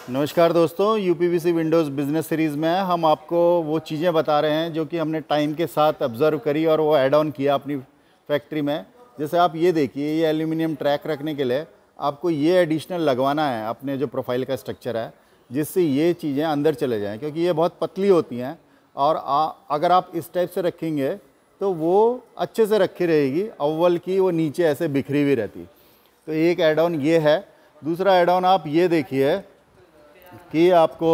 नमस्कार दोस्तों, UPVC Windows business series में हम आपको वो चीज़ें बता रहे हैं जो कि हमने टाइम के साथ ऑब्ज़र्व करी और वो ऐड ऑन किया अपनी फैक्ट्री में। जैसे आप ये देखिए, ये एल्यूमिनियम ट्रैक रखने के लिए आपको ये एडिशनल लगवाना है अपने जो प्रोफाइल का स्ट्रक्चर है, जिससे ये चीज़ें अंदर चले जाएँ, क्योंकि ये बहुत पतली होती हैं और अगर आप इस टाइप से रखेंगे तो वो अच्छे से रखी रहेगी, अव्वल की वो नीचे ऐसे बिखरी हुई रहती। तो एक ऐड ऑन ये है। दूसरा ऐड ऑन आप ये देखिए कि आपको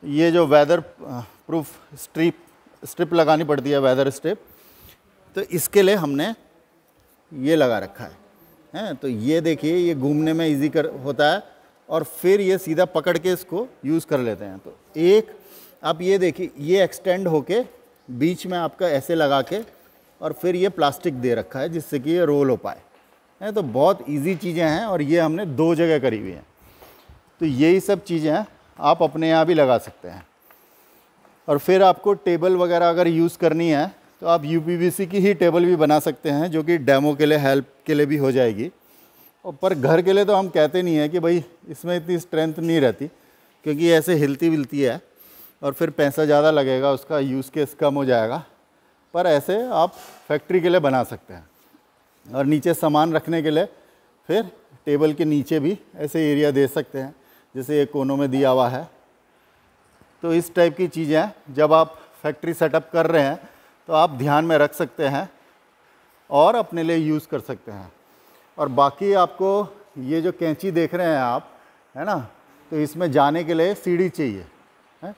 ये जो वेदर प्रूफ स्ट्रिप लगानी पड़ती है, वेदर स्ट्रिप, तो इसके लिए हमने ये लगा रखा है। तो ये देखिए, ये घूमने में इजी होता है और फिर ये सीधा पकड़ के इसको यूज़ कर लेते हैं। तो एक आप ये देखिए, ये एक्सटेंड होके बीच में आपका ऐसे लगा के और फिर ये प्लास्टिक दे रखा है जिससे कि ये रोल हो पाए। तो बहुत इजी चीज़ें हैं और ये हमने 2 जगह करी हुई हैं। तो यही सब चीज़ें आप अपने यहाँ भी लगा सकते हैं। और फिर आपको टेबल वगैरह अगर यूज़ करनी है तो आप यूपीवीसी की ही टेबल भी बना सकते हैं, जो कि डेमो के लिए, हेल्प के लिए भी हो जाएगी। और पर घर के लिए तो हम कहते नहीं है कि भाई इसमें इतनी स्ट्रेंथ नहीं रहती, क्योंकि ऐसे हिलती विलती है और फिर पैसा ज़्यादा लगेगा, उसका यूज़ केस कम हो जाएगा। पर ऐसे आप फैक्ट्री के लिए बना सकते हैं। और नीचे सामान रखने के लिए फिर टेबल के नीचे भी ऐसे एरिया दे सकते हैं, जैसे एक कोनों में दिया हुआ है। तो इस टाइप की चीज़ें जब आप फैक्ट्री सेटअप कर रहे हैं तो आप ध्यान में रख सकते हैं और अपने लिए यूज़ कर सकते हैं। और बाकी आपको ये जो कैंची देख रहे हैं आप, है ना, तो इसमें जाने के लिए सीढ़ी चाहिए है।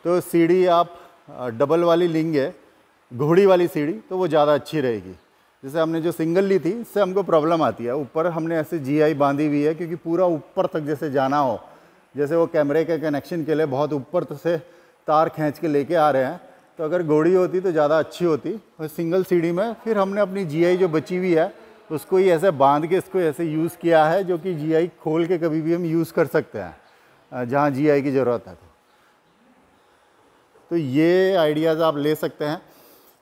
तो सीढ़ी आप डबल वाली लेंगे, घोड़ी वाली सीढ़ी, तो वो ज़्यादा अच्छी रहेगी। जैसे हमने जो सिंगल ली थी, इससे हमको प्रॉब्लम आती है। ऊपर हमने ऐसे जीआई बांधी हुई है, क्योंकि पूरा ऊपर तक जैसे जाना हो, जैसे वो कैमरे के कनेक्शन के लिए बहुत ऊपर से तार खींच के लेके आ रहे हैं। तो अगर घोड़ी होती तो ज़्यादा अच्छी होती। और सिंगल सीढ़ी में फिर हमने अपनी जीआई जो बची हुई है उसको ही ऐसे बांध के इसको ऐसे यूज़ किया है, जो कि जीआई खोल के कभी भी हम यूज़ कर सकते हैं जहाँ जीआई की ज़रूरत है। तो ये आइडियाज़ आप ले सकते हैं।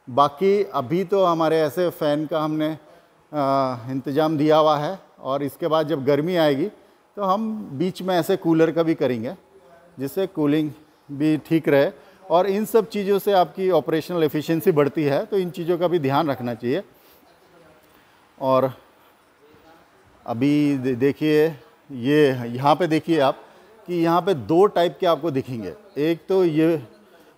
बाकी अभी तो हमारे ऐसे फ़ैन का हमने इंतज़ाम दिया हुआ है, और इसके बाद जब गर्मी आएगी तो हम बीच में ऐसे कूलर का भी करेंगे, जिससे कूलिंग भी ठीक रहे। और इन सब चीज़ों से आपकी ऑपरेशनल एफिशिएंसी बढ़ती है, तो इन चीज़ों का भी ध्यान रखना चाहिए। और अभी देखिए, ये यहाँ पे देखिए आप कि यहाँ पे 2 टाइप के आपको दिखेंगे। एक तो ये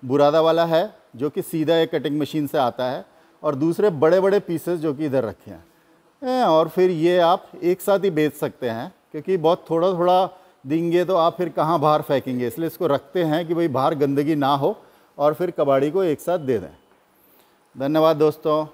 बुरादा वाला है, जो कि सीधा एक कटिंग मशीन से आता है, और दूसरे बड़े बड़े पीसेस जो कि इधर रखे हैं। और फिर ये आप एक साथ ही बेच सकते हैं, क्योंकि बहुत थोड़ा थोड़ा देंगे तो आप फिर कहाँ बाहर फेंकेंगे, इसलिए इसको रखते हैं कि भाई बाहर गंदगी ना हो, और फिर कबाड़ी को एक साथ दे दें। धन्यवाद दोस्तों।